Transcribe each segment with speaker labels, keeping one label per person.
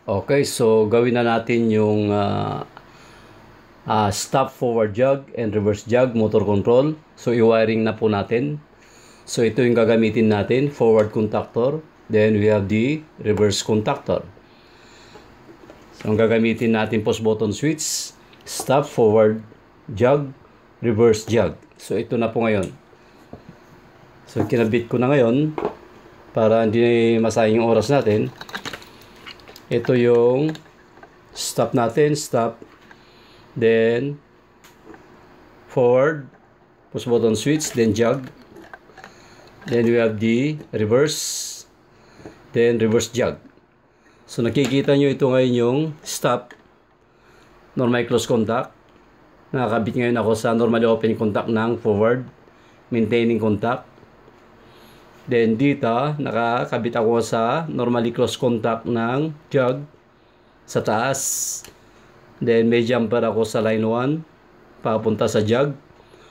Speaker 1: Okay, so gawin na natin yung stop forward jog and reverse jog motor control. So i-wiring na po natin. So ito yung gagamitin natin, forward contactor. Then we have the reverse contactor. So ang gagamitin natin push button switch, stop forward jog, reverse jog. So ito na po ngayon. So kinabit ko na ngayon para hindi masayang yung oras natin. Ito yung stop natin, stop, then forward, push button switch, then jog, then we have the reverse, then reverse jog. So nakikita nyo ito ngayon yung stop, normal close contact. Nakakabit ngayon ako sa normally open contact ng forward, maintaining contact. Then dito, nakakabit ako sa normally close contact ng jog sa taas. Then may jumper ako sa line 1, papunta sa jog,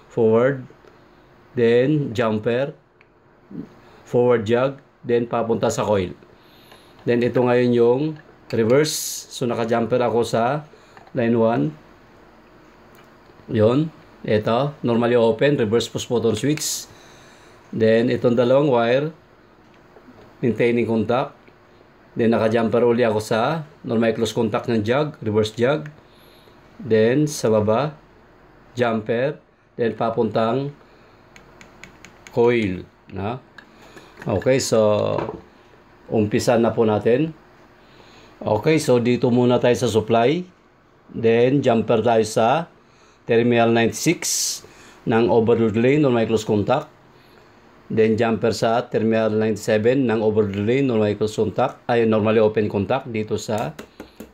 Speaker 1: forward, then jumper, forward jog, then papunta sa coil. Then ito ngayon yung reverse. So naka-jumper ako sa line 1. Yun, ito, normally open, reverse push button switch. Then, itong dalawang wire, maintaining contact. Then, naka-jumper uli ako sa normal close contact ng jog, reverse jog. Then, sa baba, jumper. Then, papuntang coil. Na? Okay, so, umpisa na po natin. Okay, so, dito muna tayo sa supply. Then, jumper tayo sa terminal 96 ng overload relay, normal close contact. Then jumper sa terminal 97 ng overload relay, normal close contact, ay normally open contact dito sa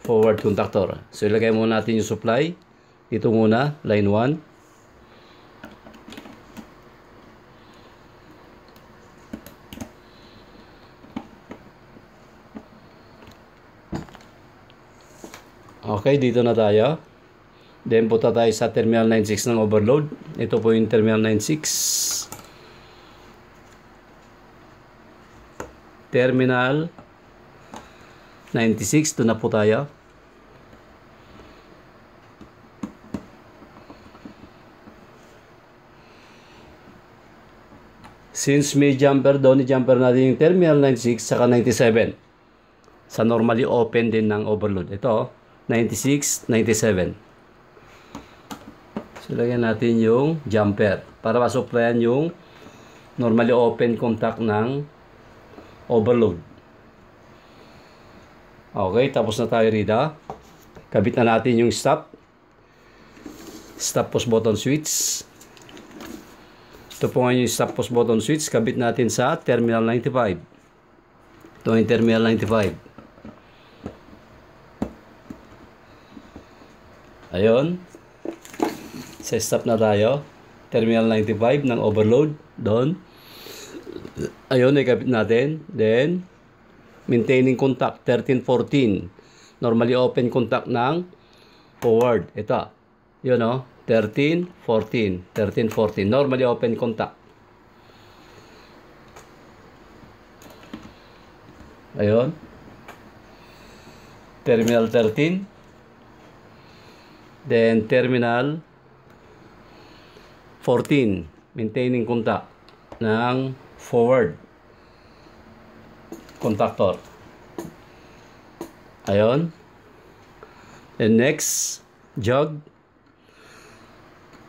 Speaker 1: forward contactor. So ilagay muna natin yung supply. Dito muna, line 1. Okay, dito na tayo. Then punta tayo sa terminal 96 ng overload. Ito po yung terminal 96. Terminal 96, ito na po tayo. Since may jumper doon, i-jumper natin yung terminal 96 saka 97. Sa normally open din ng overload. Ito, 96, 97. So, lagyan natin yung jumper para masupplyan yung normally open contact ng overload. Okay, tapos na tayo rito. Kabit na natin yung stop push button switch. Ito po ngayon yung stop push button switch. Kabit natin sa terminal 95. Ito yung terminal 95. Ayun. Sa stop na tayo. Terminal 95 ng overload. Doon. Ayun, ikabit natin. Then, maintaining contact, 13-14. Normally open contact ng forward. Ito. Yun, no? 13-14. 13-14. Normally open contact. Ayun. Terminal 13. Then, terminal 14. Maintaining contact ng forward contactor. Ayun. And next, jog.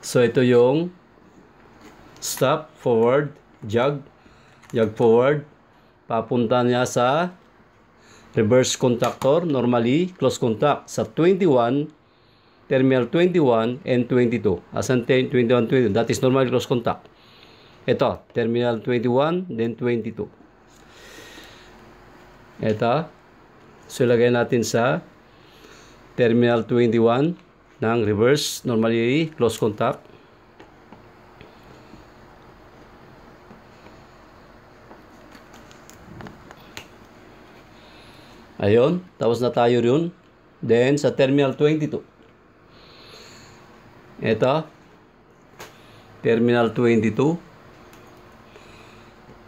Speaker 1: So ito yung stop, forward, jog, jog forward. Papunta niya sa reverse contactor, normally close contact sa 21, terminal 21 and 22. Asan 10, 21, 22? That is normally close contact. Ito, terminal 21, then 22. Ito. So, ilagay natin sa terminal 21 ng reverse, normally close contact. Ayun, tapos na tayo rin. Then, sa terminal 22. Ito, terminal 22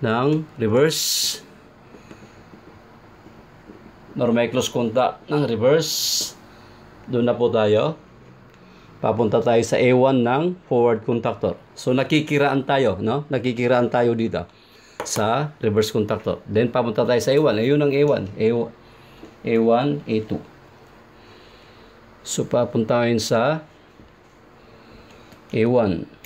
Speaker 1: ng reverse. normal close contact ng reverse. Doon na po tayo. Papunta tayo sa A1 ng forward contactor. So nakikiraan tayo, no? Nakikiraan tayo dito sa reverse contactor. Then papunta tayo sa A1. Ayun ang A1. A1, A2. So papunta tayo sa A1.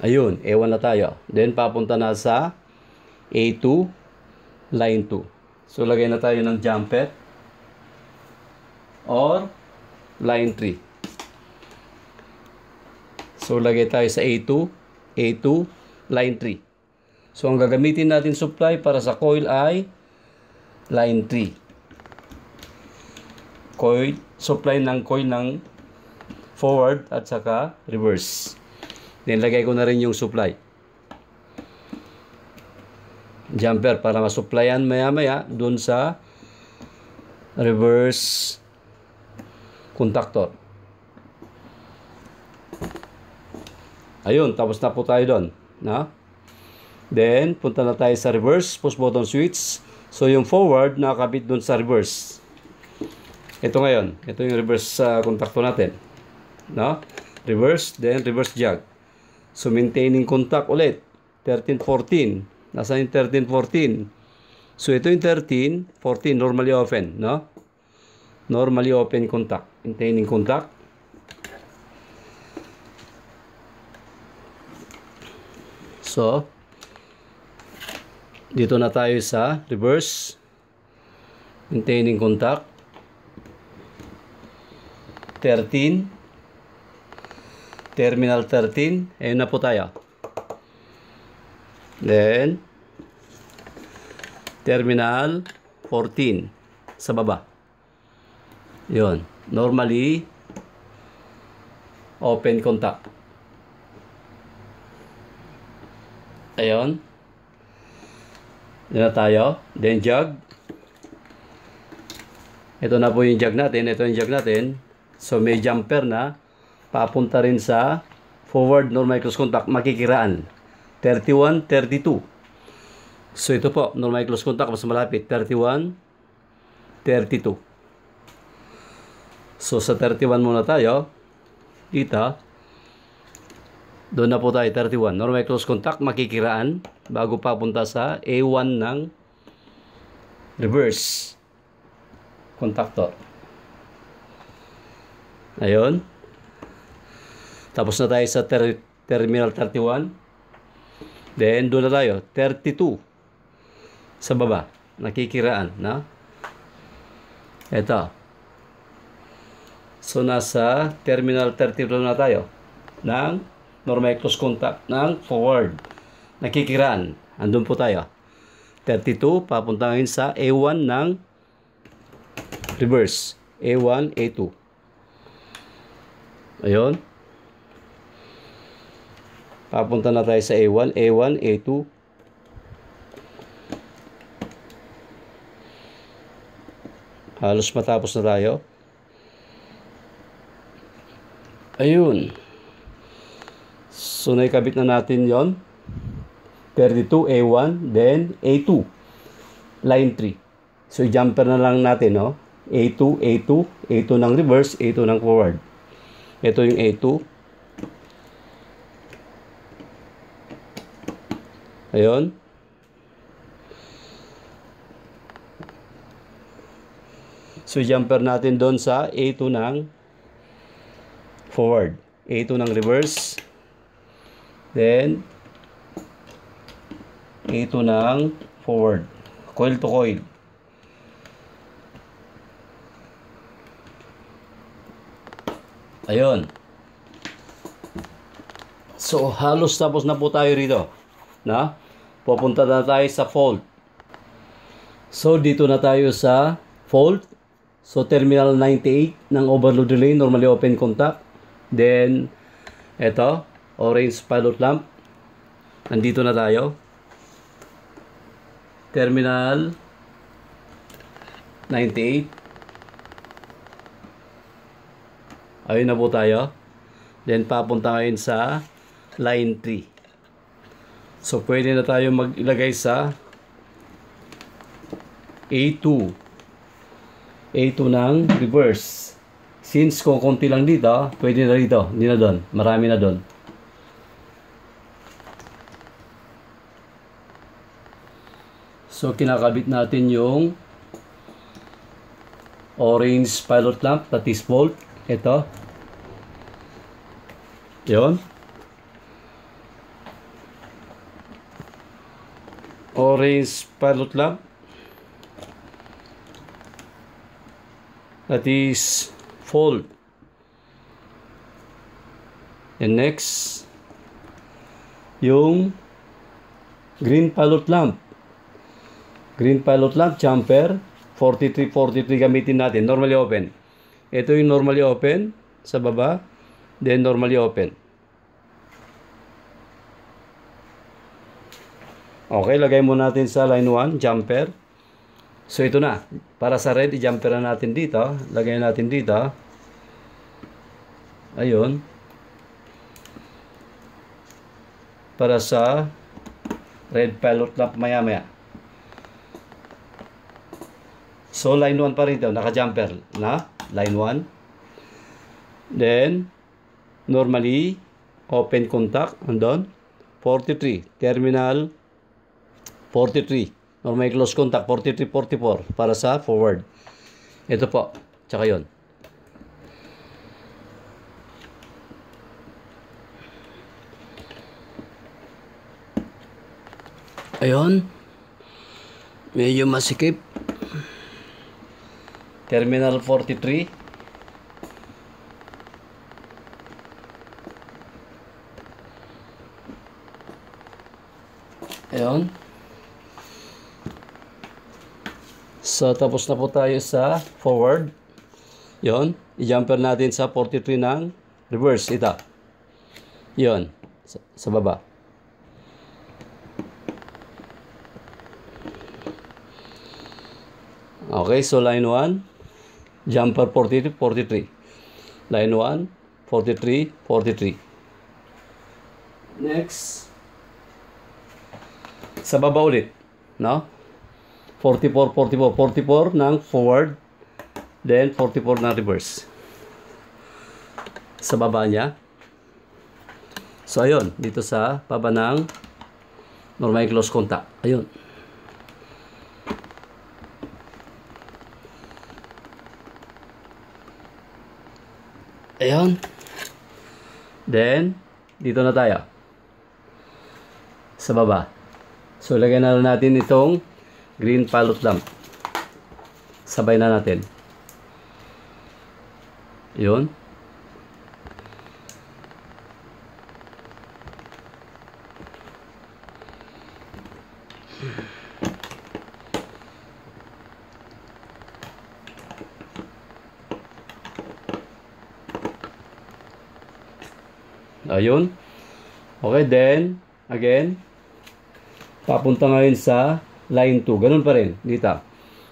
Speaker 1: Ayun, A1 na tayo. Then papunta na sa A2, line 2. So lagay na tayo ng jumper or line 3. So lagay tayo sa A2, line 3. So ang gagamitin natin supply para sa coil ay line 3. Coil, supply ng coil ng forward at saka reverse. Then lagay ko na rin yung supply. Jumper para masupplyan maya-maya dun sa reverse contactor. Ayun, tapos na po tayo doon. No? Then, punta na tayo sa reverse, push button switch. So, yung forward nakakabit dun sa reverse. Ito ngayon. Ito yung reverse contactor natin. No? Reverse, then reverse jog. So, maintaining contact ulit. 13-14. Nasaan yung 13-14? So, ito yung 13-14. Normally open. No? Normally open contact. Maintaining contact. So, dito na tayo sa reverse. Maintaining contact. 13. Terminal 13. Ayun na po tayo. Then, terminal 14 sa baba. Yun. Normally, open contact. Ayun. Yun na tayo. Then, jog. Ito na po yung jog natin. Ito yung jog natin. So, may jumper na. Papunta rin sa forward normal close contact, makikiraan. 31, 32. So ito po, normal close contact, mas malapit. 31, 32. So sa 31 muna tayo. Dito. Doon na po tayo, 31. Normal close contact, makikiraan. Bago papunta sa A1 ng reverse contactor. Ayun. Tapos na tayo sa terminal 31. Then, doon na tayo. 32. Sa baba. Nakikiraan. Na? Ito. So, nasa terminal 32 na tayo. Ng normal close contact. Ng forward. Nakikiraan. Andun po tayo. 32. Papunta ngayon sa A1 ng reverse. A1, A2. Ayun. Papunta na tayo sa A1, A1, A2. Halos matapos na tayo. Ayun. So, naikabit na natin yon. 32, A1, then A2. Line 3. So, jumper na lang natin, no? A2, A2, A2 ng reverse, A2 ng forward. Ito yung A2. Ayun. So, jumper natin doon sa A2 ng forward. A2 ng reverse. Then, A2 ng forward. Coil to coil. Ayun. So, halos tapos na po tayo rito. Na? Pupunta na tayo sa fault. So, dito na tayo sa fault. So, terminal 98 ng overload relay, normally open contact. Then, eto, orange pilot lamp. Nandito na tayo. Terminal 98. Ayun na po tayo. Then, papunta ngayon sa line 3. So, pwede na tayo maglagay sa A2. A2 ng reverse. Since kung konti lang dito, pwede na dito. Hindi na doon. Marami na doon. So, kinakabit natin yung orange pilot lamp, that is volt. Ito. Yun. Orange pilot lamp. That is volt. And next, yung green pilot lamp. Green pilot lamp, jumper, 43 gamitin natin. Normally open. Ito yung normally open sa baba. Then normally open. Okay, lagay mo natin sa line 1, jumper. So ito na. Para sa red, i-jumper na natin dito. Lagay natin dito. Ayun. Para sa red pilot lamp maya-maya. So line 1 pa rin ito. Naka-jumper na. Line 1. Then, normally, open contact. Andun. 43. Terminal 43. Normal close contact 43, 44 para sa forward. Ito po. Tsaka yun. Ayun. Medyo masikip. Terminal 43. Ayun. So, tapos na po tayo sa forward. Yon. I-jumper natin sa 43 ng reverse. Ito. Yon. Sa baba. Okay. So, line 1. Jumper 43, 43. Line 1. 43, 43. Next. Sa baba ulit. No? 44, 44, 44 ng forward, then 44 ng reverse. Sa baba niya. So, ayun. Dito sa baba ng normal close contact. Ayun. Ayun. Then, dito na tayo. Sa baba. So, lagyan na natin itong green pilot lamp. Sabay na natin. Yun. Ayun. Okay, then, again, papunta ngayon sa line 2. Ganun pa rin. Dito.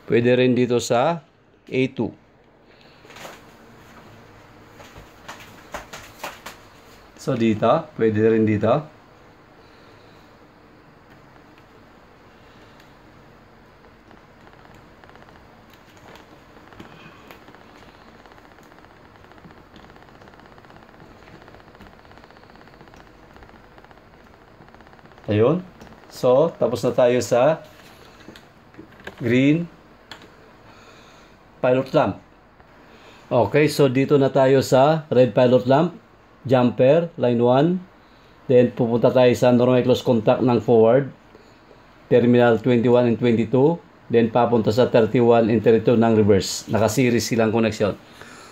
Speaker 1: Pwede rin dito sa A2. So, dito. Pwede rin dito. Ayun. So, tapos na tayo sa green pilot lamp. Okay, so dito na tayo sa red pilot lamp, jumper, line 1. Then, pupunta tayo sa normal close contact ng forward, terminal 21 and 22. Then, papunta sa 31 and 32 ng reverse. Naka-series silang connection.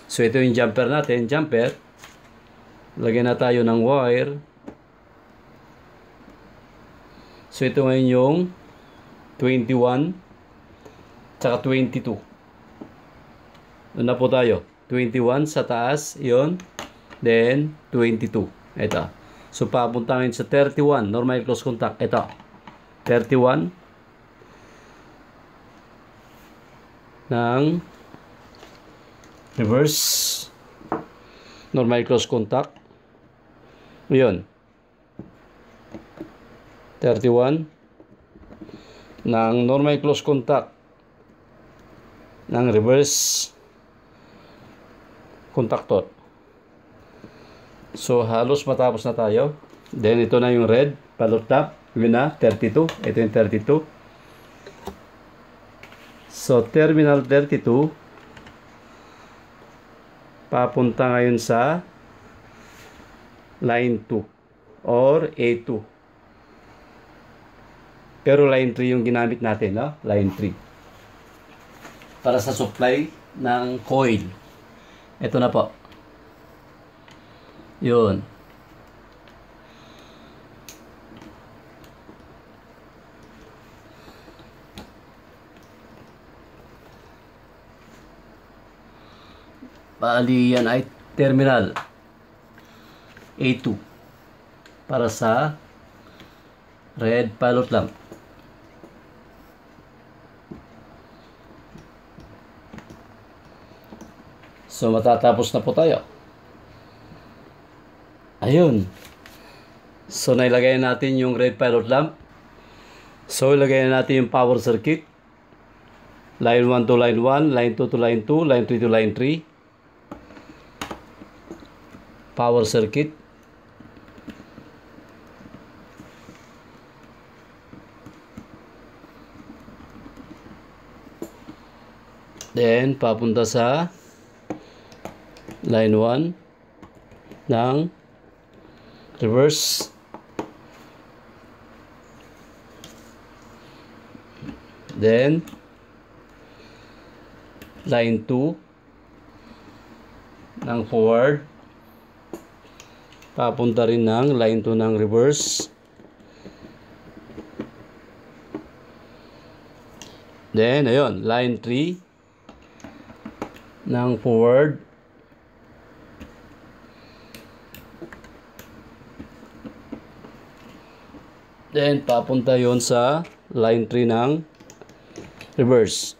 Speaker 1: So, ito yung jumper natin. Jumper. Lagyan na tayo ng wire. So, ito ngayon yung 21 tsaka 22. Doon na po tayo. 21 sa taas. Yun. Then, 22. Ito. So, papunta ngayon sa 31. Normal close contact. Ito. 31 ng reverse normal close contact. Yun. 31 ng normal close contact ng reverse contactor. So halos matapos na tayo. Then ito na yung red pilot tap. Yun na, 32. Ito yung 32. So terminal 32 papunta ngayon sa line 2 or A2. Pero line 3 yung ginamit natin, no? Line 3. Para sa supply ng coil. Ito na po. Yun. Bali yan ay terminal A2 para sa red pilot lamp. So matatapos na po tayo. Ayun. So nailagay natin yung red pilot lamp. So ilagay natin yung power circuit. Line 1 to line 1, line 2 to line 2, line 3 to line 3. Power circuit. Then papunta sa line 1 ng reverse. Then line 2 ng forward. Papunta rin ng line 2 ng reverse. Then ayun, line 3 ng forward. Then papunta yon sa line 3 ng reverse.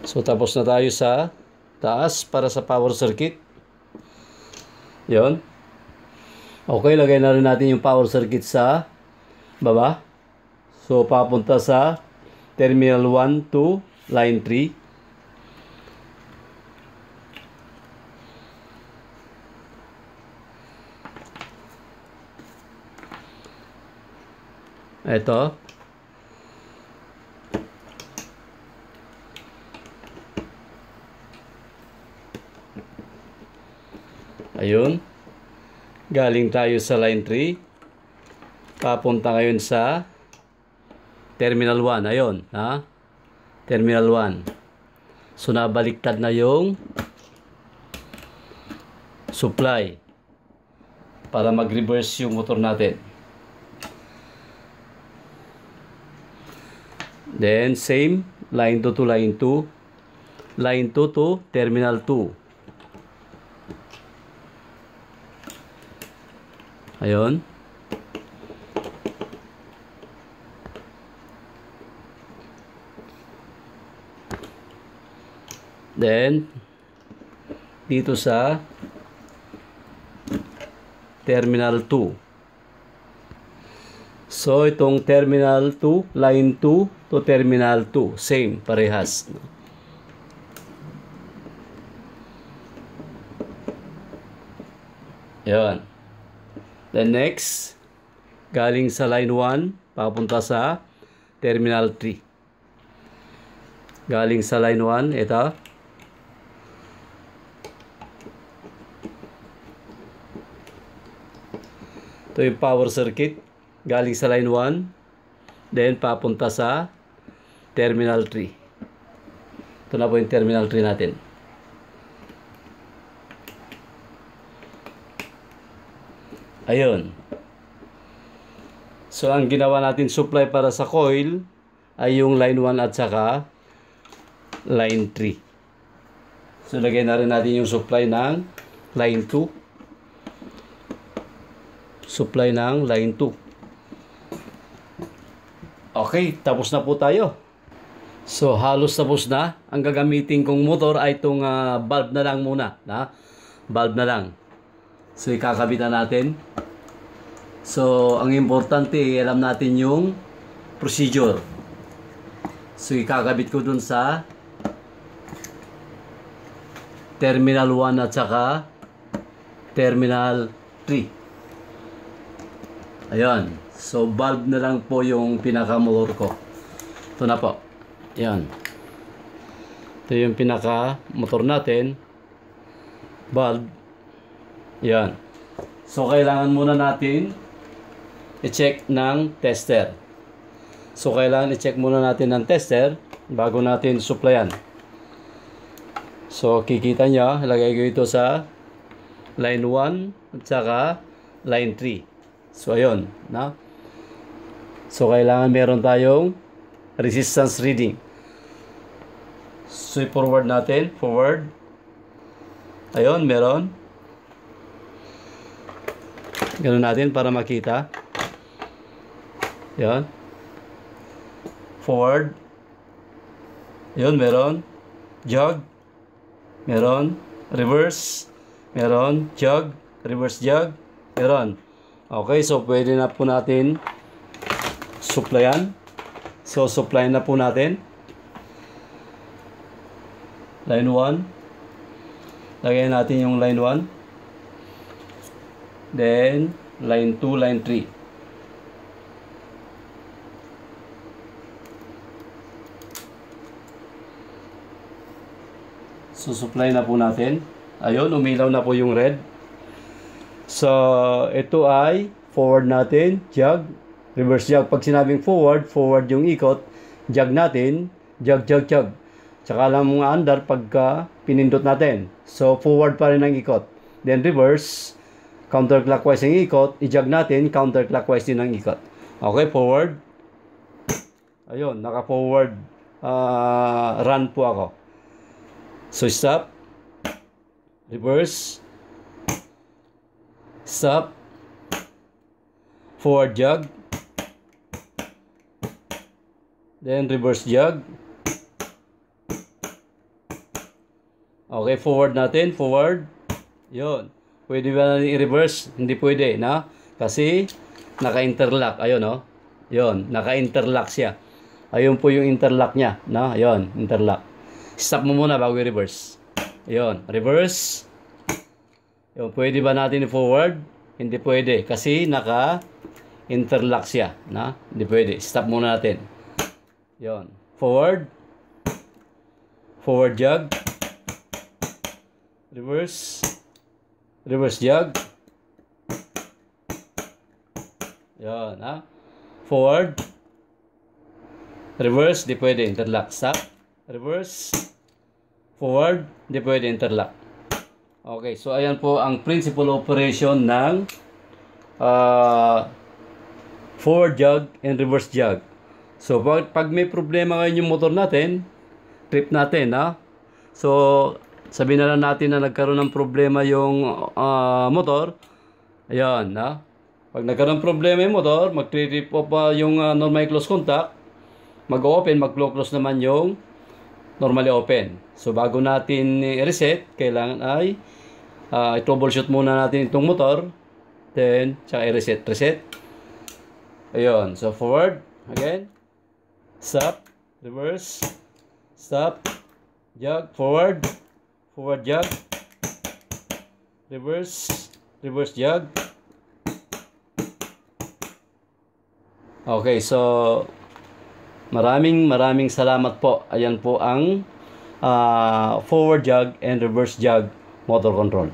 Speaker 1: So tapos na tayo sa taas para sa power circuit. Yon. Okay, lagay na rin natin yung power circuit sa baba. So papunta sa terminal 1 to line 3. Ito. Ayun. Galing tayo sa line 3. Papunta ngayon sa terminal 1. Ayun. Ha? Terminal 1. So, nabaliktad na yung supply para mag-reverse yung motor natin. Then, same. Line 2 to line 2. Line 2 to terminal 2. Ayun. Then, dito sa terminal 2. So, itong terminal 2, line 2 to terminal 2. Same, parehas. Yan. Then next, galing sa line 1, papunta sa terminal 3. Galing sa line 1, ito. Ito yung power circuit. Galing sa line 1, then papunta sa terminal 3. Ito na po yung terminal 3 natin. Ayun. So, ang ginawa natin supply para sa coil ay yung line 1 at saka line 3. So, lagay na rin natin yung supply ng line 2. Supply ng line 2. Okay, tapos na po tayo. So, halos tapos na. Ang gagamitin kong motor ay itong valve na lang muna. Valve na lang. So, ikakabitan natin So, ang importante, alam natin yung procedure. So, ikakabit ko dun sa Terminal 1 at saka Terminal 3. Ayan. So, valve na lang po yung pinaka-motor ko. Ito na po. Ayan. Ito yung pinaka-motor natin. Valve. Ayan. So, kailangan muna natin i-check ng tester. So, kailangan i-check muna natin ng tester bago natin supplyan. So, kikita nyo, ilagay ko ito sa line 1 at saka line 3. So, ayun. Na? So, kailangan meron tayong resistance reading. So, i-forward natin. Forward. Ayun, meron. Ganun natin para makita. Yan. Forward. Yun, meron. Jog. Meron. Reverse. Meron. Jog. Reverse jog. Meron. Okay, so pwede na po natin supplyan. So, supplyan na po natin. Line 1. Lagyan natin yung line 1. Then, line 2, line 3. So, supply na po natin. Ayun, umilaw na po yung red. So, ito ay forward natin, jog, reverse jog. Pag sinabing forward, forward yung ikot, jog natin, jog, jog, jog. Tsaka lang mga under pagka pinindot natin. So, forward pa rin ang ikot. Then, reverse, counterclockwise yung ikot, i-jog natin, counterclockwise din ang ikot. Okay, forward. Ayun, naka-forward run po ako. So, stop. Reverse. Stop. Forward jog. Then, reverse jog. Okay, forward natin. Forward. Yun. Pwede ba natin i-reverse? Hindi pwede, na? Kasi, naka-interlock. Ayun, no? Yun, naka-interlock siya. Ayun po yung interlock niya, no? Ayun, interlock. Stop mo muna bago i-reverse. Ayun, reverse. Ayun, pwede ba natin i-forward? Hindi pwede. Kasi, naka-interlock siya, na? Hindi pwede. Stop muna natin. Ayun, forward. Forward jog. Reverse. Reverse jog. Yan, ha? Forward. Reverse, di pwede. Interlock. Stop. Reverse. Forward, di pwede. Interlock. Okay, so ayan po ang principal operation ng forward jog and reverse jog. So, pag may problema ngayon yung motor natin, trip natin, ha? So, sabihin na lang natin na nagkaroon ng problema yung motor. Ayan, ha? Pag nagkaroon ng problema yung motor, mag-trip off yung normally close contact, mag-open, mag-close naman yung normally open. So, bago natin i-reset, kailangan ay i-troubleshoot muna natin itong motor. Then, tsaka i-reset. Reset. Ayan. So, forward. Again. Stop. Reverse. Stop. Jog. Forward. Forward jog. Reverse. Reverse jog. Okay, so maraming salamat po. Ayan po ang forward jog and reverse jog motor control.